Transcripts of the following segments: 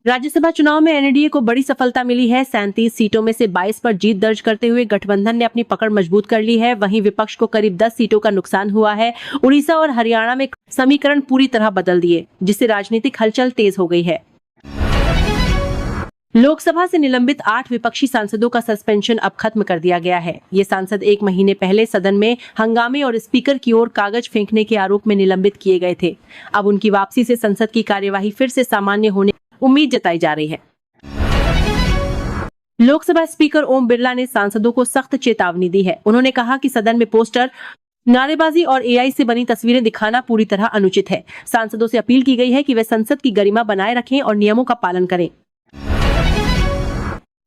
राज्यसभा चुनाव में एनडीए को बड़ी सफलता मिली है। 37 सीटों में से 22 पर जीत दर्ज करते हुए गठबंधन ने अपनी पकड़ मजबूत कर ली है। वहीं विपक्ष को करीब 10 सीटों का नुकसान हुआ है। उड़ीसा और हरियाणा में समीकरण पूरी तरह बदल दिए, जिससे राजनीतिक हलचल तेज हो गई है। लोकसभा से निलंबित 8 विपक्षी सांसदों का सस्पेंशन अब खत्म कर दिया गया है। ये सांसद 1 महीने पहले सदन में हंगामे और स्पीकर की ओर कागज फेंकने के आरोप में निलंबित किए गए थे। अब उनकी वापसी से संसद की कार्यवाही फिर से सामान्य होने की उम्मीद जताई जा रही है। लोकसभा स्पीकर ओम बिरला ने सांसदों को सख्त चेतावनी दी है। उन्होंने कहा कि सदन में पोस्टर, नारेबाजी और एआई से बनी तस्वीरें दिखाना पूरी तरह अनुचित है। सांसदों से अपील की गई है कि वे संसद की गरिमा बनाए रखें और नियमों का पालन करें।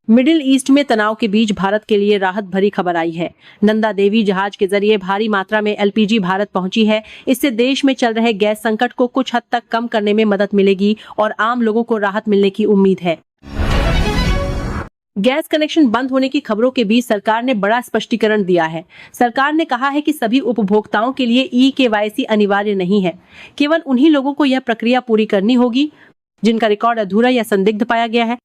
मिडिल ईस्ट में तनाव के बीच भारत के लिए राहत भरी खबर आई है। नंदा देवी जहाज के जरिए भारी मात्रा में एलपीजी भारत पहुंची है। इससे देश में चल रहे गैस संकट को कुछ हद तक कम करने में मदद मिलेगी और आम लोगों को राहत मिलने की उम्मीद है। गैस कनेक्शन बंद होने की खबरों के बीच सरकार ने बड़ा स्पष्टीकरण दिया है। सरकार ने कहा है कि सभी उपभोक्ताओं के लिए ई-केवाईसी अनिवार्य नहीं है। केवल उन्हीं लोगों को यह प्रक्रिया पूरी करनी होगी जिनका रिकॉर्ड अधूरा या संदिग्ध पाया गया है।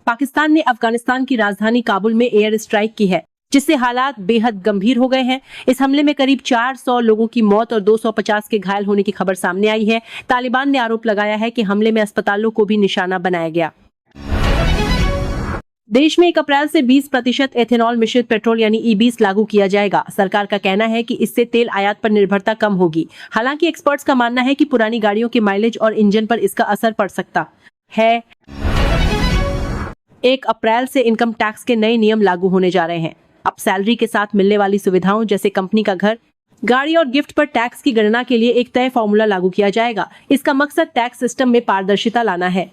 पाकिस्तान ने अफगानिस्तान की राजधानी काबुल में एयर स्ट्राइक की है, जिससे हालात बेहद गंभीर हो गए हैं। इस हमले में करीब 400 लोगों की मौत और 250 के घायल होने की खबर सामने आई है। तालिबान ने आरोप लगाया है कि हमले में अस्पतालों को भी निशाना बनाया गया। देश में 1 अप्रैल से 20% एथेनॉल मिश्रित पेट्रोल यानी ई-20 लागू किया जाएगा। सरकार का कहना है कि इससे तेल आयात पर निर्भरता कम होगी। हालांकि एक्सपर्ट्स का मानना है कि पुरानी गाड़ियों के माइलेज और इंजन पर इसका असर पड़ सकता है। 1 अप्रैल से इनकम टैक्स के नए नियम लागू होने जा रहे हैं। अब सैलरी के साथ मिलने वाली सुविधाओं जैसे कंपनी का घर, गाड़ी और गिफ्ट पर टैक्स की गणना के लिए एक तय फॉर्मूला लागू किया जाएगा। इसका मकसद टैक्स सिस्टम में पारदर्शिता लाना है।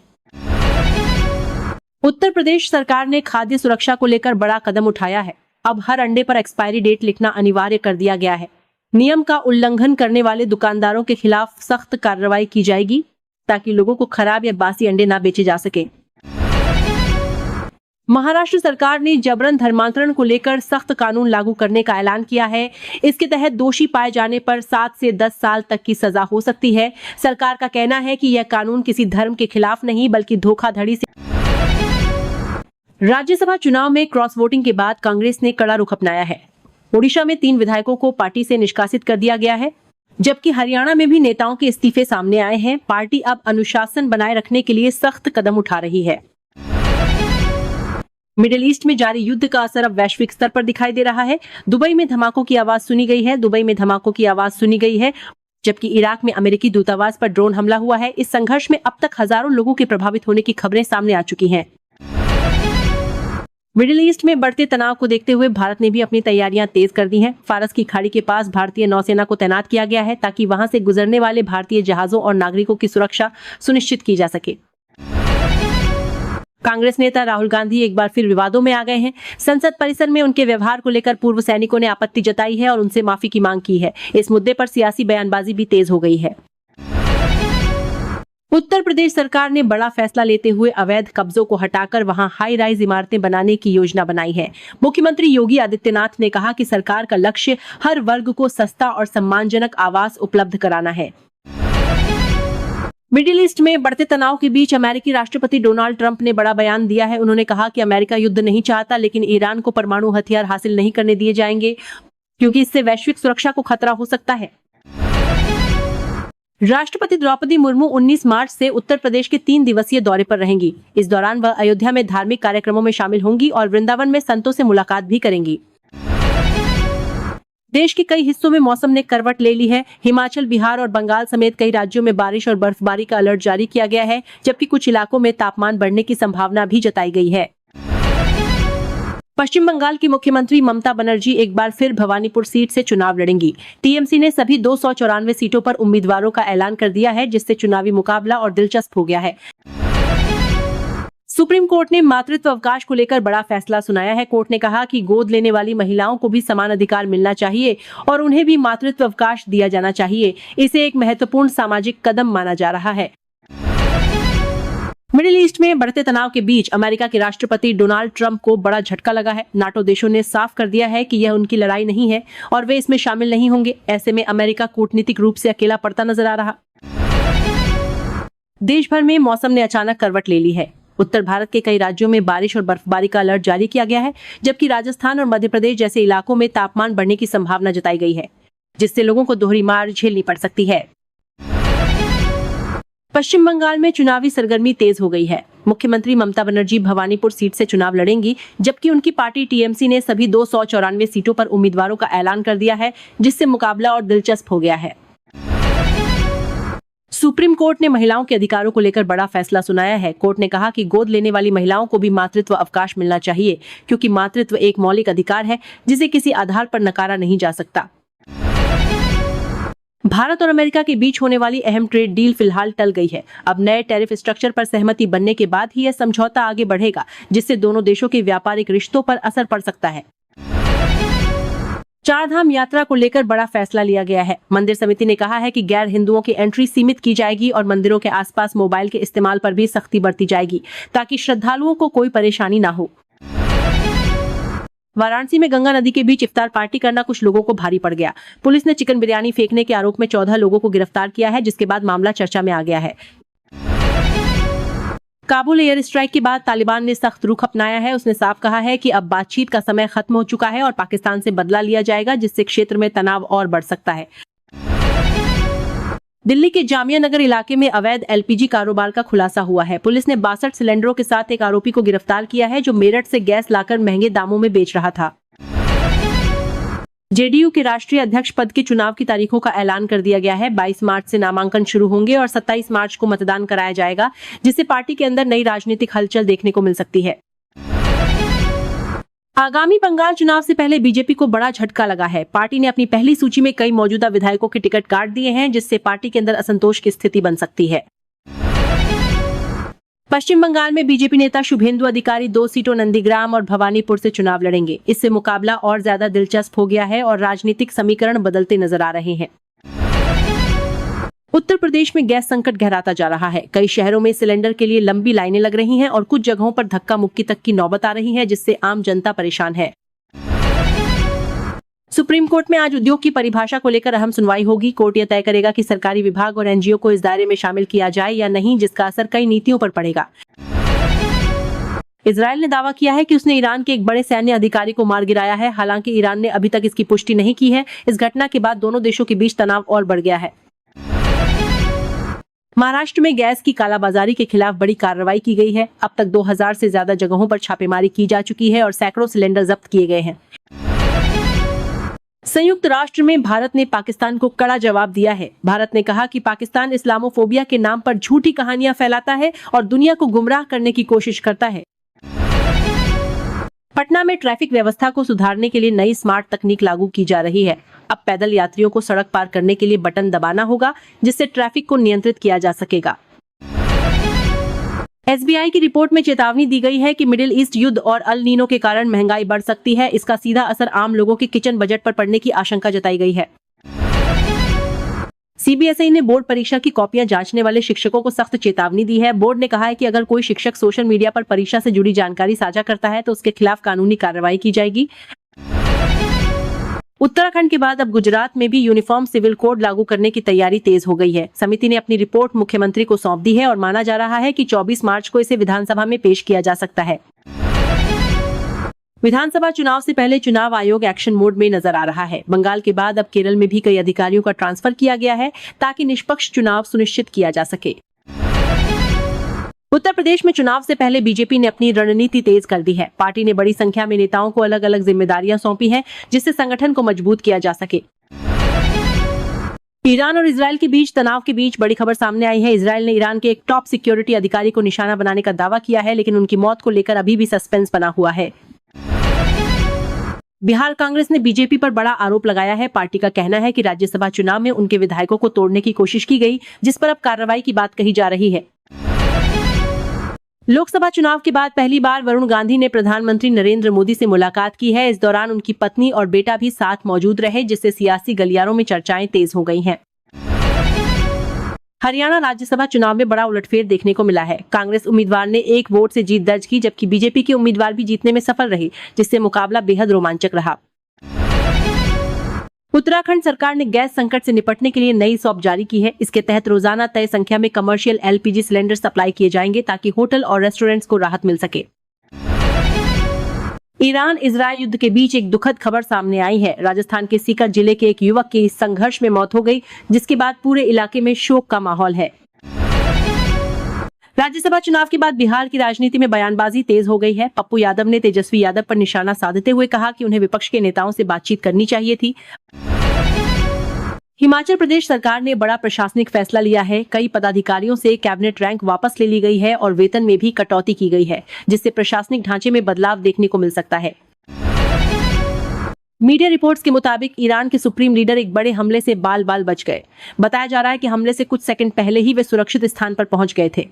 उत्तर प्रदेश सरकार ने खाद्य सुरक्षा को लेकर बड़ा कदम उठाया है। अब हर अंडे पर एक्सपायरी डेट लिखना अनिवार्य कर दिया गया है। नियम का उल्लंघन करने वाले दुकानदारों के खिलाफ सख्त कार्रवाई की जाएगी ताकि लोगों को खराब या बासी अंडे ना बेचे जा सके। महाराष्ट्र सरकार ने जबरन धर्मांतरण को लेकर सख्त कानून लागू करने का ऐलान किया है। इसके तहत दोषी पाए जाने पर 7 से 10 साल तक की सजा हो सकती है। सरकार का कहना है कि यह कानून किसी धर्म के खिलाफ नहीं बल्कि धोखाधड़ी से। राज्यसभा चुनाव में क्रॉस वोटिंग के बाद कांग्रेस ने कड़ा रुख अपनाया है। ओडिशा में 3 विधायकों को पार्टी से निष्कासित कर दिया गया है, जबकि हरियाणा में भी नेताओं के इस्तीफे सामने आए हैं। पार्टी अब अनुशासन बनाए रखने के लिए सख्त कदम उठा रही है। मिडिल ईस्ट में जारी युद्ध का असर अब वैश्विक स्तर पर दिखाई दे रहा है। दुबई में धमाकों की आवाज सुनी गई है, जबकि इराक में अमेरिकी दूतावास पर ड्रोन हमला हुआ है। इस संघर्ष में अब तक हजारों लोगों के प्रभावित होने की खबरें सामने आ चुकी हैं। मिडिल ईस्ट में बढ़ते तनाव को देखते हुए भारत ने भी अपनी तैयारियां तेज कर दी हैं। फारस की खाड़ी के पास भारतीय नौसेना को तैनात किया गया है ताकि वहां से गुजरने वाले भारतीय जहाजों और नागरिकों की सुरक्षा सुनिश्चित की जा सके। कांग्रेस नेता राहुल गांधी एक बार फिर विवादों में आ गए हैं। संसद परिसर में उनके व्यवहार को लेकर पूर्व सैनिकों ने आपत्ति जताई है और उनसे माफी की मांग की है। इस मुद्दे पर सियासी बयानबाजी भी तेज हो गई है। उत्तर प्रदेश सरकार ने बड़ा फैसला लेते हुए अवैध कब्जों को हटाकर वहां हाई राइज इमारतें बनाने की योजना बनाई है। मुख्यमंत्री योगी आदित्यनाथ ने कहा कि सरकार का लक्ष्य हर वर्ग को सस्ता और सम्मानजनक आवास उपलब्ध कराना है। मिडिल ईस्ट में बढ़ते तनाव के बीच अमेरिकी राष्ट्रपति डोनाल्ड ट्रंप ने बड़ा बयान दिया है। उन्होंने कहा कि अमेरिका युद्ध नहीं चाहता, लेकिन ईरान को परमाणु हथियार हासिल नहीं करने दिए जाएंगे क्योंकि इससे वैश्विक सुरक्षा को खतरा हो सकता है। राष्ट्रपति द्रौपदी मुर्मू 19 मार्च से उत्तर प्रदेश के 3 दिवसीय दौरे पर रहेंगी। इस दौरान वह अयोध्या में धार्मिक कार्यक्रमों में शामिल होंगी और वृंदावन में संतों से मुलाकात भी करेंगी। देश के कई हिस्सों में मौसम ने करवट ले ली है। हिमाचल, बिहार और बंगाल समेत कई राज्यों में बारिश और बर्फबारी का अलर्ट जारी किया गया है, जबकि कुछ इलाकों में तापमान बढ़ने की संभावना भी जताई गई है। पश्चिम बंगाल की मुख्यमंत्री ममता बनर्जी एक बार फिर भवानीपुर सीट से चुनाव लड़ेंगी। टीएमसी ने सभी 294 सीटों पर उम्मीदवारों का ऐलान कर दिया है, जिससे चुनावी मुकाबला और दिलचस्प हो गया है। सुप्रीम कोर्ट ने मातृत्व अवकाश को लेकर बड़ा फैसला सुनाया है। कोर्ट ने कहा कि गोद लेने वाली महिलाओं को भी समान अधिकार मिलना चाहिए और उन्हें भी मातृत्व अवकाश दिया जाना चाहिए। इसे एक महत्वपूर्ण सामाजिक कदम माना जा रहा है। मिडिल ईस्ट में बढ़ते तनाव के बीच अमेरिका के राष्ट्रपति डोनाल्ड ट्रंप को बड़ा झटका लगा है। नाटो देशों ने साफ कर दिया है कि यह उनकी लड़ाई नहीं है और वे इसमें शामिल नहीं होंगे। ऐसे में अमेरिका कूटनीतिक रूप से अकेला पड़ता नजर आ रहा। देश भर में मौसम ने अचानक करवट ले ली है। उत्तर भारत के कई राज्यों में बारिश और बर्फबारी का अलर्ट जारी किया गया है, जबकि राजस्थान और मध्य प्रदेश जैसे इलाकों में तापमान बढ़ने की संभावना जताई गई है, जिससे लोगों को दोहरी मार झेलनी पड़ सकती है। पश्चिम बंगाल में चुनावी सरगर्मी तेज हो गई है। मुख्यमंत्री ममता बनर्जी भवानीपुर सीट से चुनाव लड़ेंगी, जबकि उनकी पार्टी टीएमसी ने सभी 294 सीटों पर उम्मीदवारों का ऐलान कर दिया है, जिससे मुकाबला और दिलचस्प हो गया है। सुप्रीम कोर्ट ने महिलाओं के अधिकारों को लेकर बड़ा फैसला सुनाया है। कोर्ट ने कहा कि गोद लेने वाली महिलाओं को भी मातृत्व अवकाश मिलना चाहिए, क्योंकि मातृत्व एक मौलिक अधिकार है जिसे किसी आधार पर नकारा नहीं जा सकता। भारत और अमेरिका के बीच होने वाली अहम ट्रेड डील फिलहाल टल गई है। अब नए टैरिफ स्ट्रक्चर पर सहमति बनने के बाद ही यह समझौता आगे बढ़ेगा, जिससे दोनों देशों के व्यापारिक रिश्तों पर असर पड़ सकता है। चारधाम यात्रा को लेकर बड़ा फैसला लिया गया है। मंदिर समिति ने कहा है कि गैर हिंदुओं की एंट्री सीमित की जाएगी और मंदिरों के आसपास मोबाइल के इस्तेमाल पर भी सख्ती बरती जाएगी, ताकि श्रद्धालुओं को कोई परेशानी ना हो। वाराणसी में गंगा नदी के बीच इफ्तार पार्टी करना कुछ लोगों को भारी पड़ गया। पुलिस ने चिकन बिरयानी फेंकने के आरोप में 14 लोगों को गिरफ्तार किया है, जिसके बाद मामला चर्चा में आ गया है। काबुल एयर स्ट्राइक के बाद तालिबान ने सख्त रुख अपनाया है। उसने साफ कहा है कि अब बातचीत का समय खत्म हो चुका है और पाकिस्तान से बदला लिया जाएगा, जिससे क्षेत्र में तनाव और बढ़ सकता है। दिल्ली के जामिया नगर इलाके में अवैध एलपीजी कारोबार का खुलासा हुआ है। पुलिस ने 62 सिलेंडरों के साथ एक आरोपी को गिरफ्तार किया है, जो मेरठ से गैस लाकर महंगे दामों में बेच रहा था। जेडीयू के राष्ट्रीय अध्यक्ष पद के चुनाव की तारीखों का ऐलान कर दिया गया है। 22 मार्च से नामांकन शुरू होंगे और 27 मार्च को मतदान कराया जाएगा, जिससे पार्टी के अंदर नई राजनीतिक हलचल देखने को मिल सकती है। आगामी बंगाल चुनाव से पहले बीजेपी को बड़ा झटका लगा है। पार्टी ने अपनी पहली सूची में कई मौजूदा विधायकों के टिकट काट दिए हैं, जिससे पार्टी के अंदर असंतोष की स्थिति बन सकती है। पश्चिम बंगाल में बीजेपी नेता शुभेंदु अधिकारी 2 सीटों नंदीग्राम और भवानीपुर से चुनाव लड़ेंगे। इससे मुकाबला और ज्यादा दिलचस्प हो गया है और राजनीतिक समीकरण बदलते नजर आ रहे हैं। उत्तर प्रदेश में गैस संकट गहराता जा रहा है। कई शहरों में सिलेंडर के लिए लंबी लाइनें लग रही हैं और कुछ जगहों पर धक्का मुक्की तक की नौबत आ रही है, जिससे आम जनता परेशान है। सुप्रीम कोर्ट में आज उद्योग की परिभाषा को लेकर अहम सुनवाई होगी। कोर्ट यह तय करेगा कि सरकारी विभाग और एनजीओ को इस दायरे में शामिल किया जाए या नहीं, जिसका असर कई नीतियों पर पड़ेगा। इजरायल ने दावा किया है कि उसने ईरान के एक बड़े सैन्य अधिकारी को मार गिराया है। हालांकि ईरान ने अभी तक इसकी पुष्टि नहीं की है। इस घटना के बाद दोनों देशों के बीच तनाव और बढ़ गया है। महाराष्ट्र में गैस की कालाबाजारी के खिलाफ बड़ी कार्रवाई की गई है। अब तक 2000 से ज्यादा जगहों पर छापेमारी की जा चुकी है और सैकड़ों सिलेंडर जब्त किए गए हैं। संयुक्त राष्ट्र में भारत ने पाकिस्तान को कड़ा जवाब दिया है। भारत ने कहा कि पाकिस्तान इस्लामोफोबिया के नाम पर झूठी कहानियां फैलाता है और दुनिया को गुमराह करने की कोशिश करता है। पटना में ट्रैफिक व्यवस्था को सुधारने के लिए नई स्मार्ट तकनीक लागू की जा रही है। अब पैदल यात्रियों को सड़क पार करने के लिए बटन दबाना होगा, जिससे ट्रैफिक को नियंत्रित किया जा सकेगा। एसबीआई की रिपोर्ट में चेतावनी दी गई है कि मिडिल ईस्ट युद्ध और अल नीनो के कारण महंगाई बढ़ सकती है। इसका सीधा असर आम लोगों के किचन बजट पर पड़ने की आशंका जताई गई है। सीबीएसई ने बोर्ड परीक्षा की कॉपियां जांचने वाले शिक्षकों को सख्त चेतावनी दी है। बोर्ड ने कहा है कि अगर कोई शिक्षक सोशल मीडिया पर परीक्षा से जुड़ी जानकारी साझा करता है तो उसके खिलाफ कानूनी कार्रवाई की जाएगी। उत्तराखंड के बाद अब गुजरात में भी यूनिफॉर्म सिविल कोड लागू करने की तैयारी तेज हो गई है। समिति ने अपनी रिपोर्ट मुख्यमंत्री को सौंप दी है और माना जा रहा है कि 24 मार्च को इसे विधानसभा में पेश किया जा सकता है। विधानसभा चुनाव से पहले चुनाव आयोग एक्शन मोड में नजर आ रहा है। बंगाल के बाद अब केरल में भी कई अधिकारियों का ट्रांसफर किया गया है, ताकि निष्पक्ष चुनाव सुनिश्चित किया जा सके। उत्तर प्रदेश में चुनाव से पहले बीजेपी ने अपनी रणनीति तेज कर दी है। पार्टी ने बड़ी संख्या में नेताओं को अलग अलग जिम्मेदारियां सौंपी हैं, जिससे संगठन को मजबूत किया जा सके। ईरान और इजरायल के बीच तनाव के बीच बड़ी खबर सामने आई है। इजरायल ने ईरान के एक टॉप सिक्योरिटी अधिकारी को निशाना बनाने का दावा किया है, लेकिन उनकी मौत को लेकर अभी भी सस्पेंस बना हुआ है। बिहार कांग्रेस ने बीजेपी पर बड़ा आरोप लगाया है। पार्टी का कहना है कि राज्यसभा चुनाव में उनके विधायकों को तोड़ने की कोशिश की गई, जिस पर अब कार्रवाई की बात कही जा रही है। लोकसभा चुनाव के बाद पहली बार वरुण गांधी ने प्रधानमंत्री नरेंद्र मोदी से मुलाकात की है। इस दौरान उनकी पत्नी और बेटा भी साथ मौजूद रहे, जिससे सियासी गलियारों में चर्चाएं तेज हो गई हैं। हरियाणा राज्यसभा चुनाव में बड़ा उलटफेर देखने को मिला है। कांग्रेस उम्मीदवार ने 1 वोट से जीत दर्ज की, जबकि बीजेपी के उम्मीदवार भी जीतने में सफल रहे, जिससे मुकाबला बेहद रोमांचक रहा। उत्तराखंड सरकार ने गैस संकट से निपटने के लिए नई सौंप जारी की है। इसके तहत रोजाना तय संख्या में कमर्शियल एलपीजी सिलेंडर सप्लाई किए जाएंगे ताकि होटल और रेस्टोरेंट्स को राहत मिल सके। ईरान इजरायल युद्ध के बीच एक दुखद खबर सामने आई है। राजस्थान के सीकर जिले के एक युवक की इस संघर्ष में मौत हो गई, जिसके बाद पूरे इलाके में शोक का माहौल है। राज्यसभा चुनाव के बाद बिहार की राजनीति में बयानबाजी तेज हो गई है। पप्पू यादव ने तेजस्वी यादव पर निशाना साधते हुए कहा कि उन्हें विपक्ष के नेताओं से बातचीत करनी चाहिए थी। हिमाचल प्रदेश सरकार ने बड़ा प्रशासनिक फैसला लिया है। कई पदाधिकारियों से कैबिनेट रैंक वापस ले ली गई है और वेतन में भी कटौती की गई है, जिससे प्रशासनिक ढांचे में बदलाव देखने को मिल सकता है। मीडिया रिपोर्ट्स के मुताबिक ईरान के सुप्रीम लीडर एक बड़े हमले से बाल बाल बच गए। बताया जा रहा है कि हमले से कुछ सेकंड पहले ही वे सुरक्षित स्थान पर पहुंच गए थे।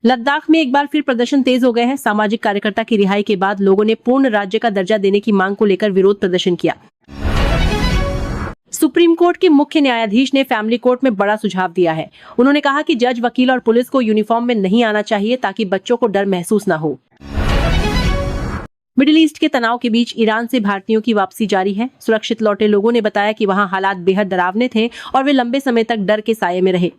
लद्दाख में एक बार फिर प्रदर्शन तेज हो गए हैं। सामाजिक कार्यकर्ता की रिहाई के बाद लोगों ने पूर्ण राज्य का दर्जा देने की मांग को लेकर विरोध प्रदर्शन किया। सुप्रीम कोर्ट के मुख्य न्यायाधीश ने फैमिली कोर्ट में बड़ा सुझाव दिया है। उन्होंने कहा कि जज, वकील और पुलिस को यूनिफॉर्म में नहीं आना चाहिए ताकि बच्चों को डर महसूस न हो। मिडिल ईस्ट के तनाव के बीच ईरान से भारतीयों की वापसी जारी है। सुरक्षित लौटे लोगों ने बताया कि वहां हालात बेहद डरावने थे और वे लंबे समय तक डर के साये में रहे।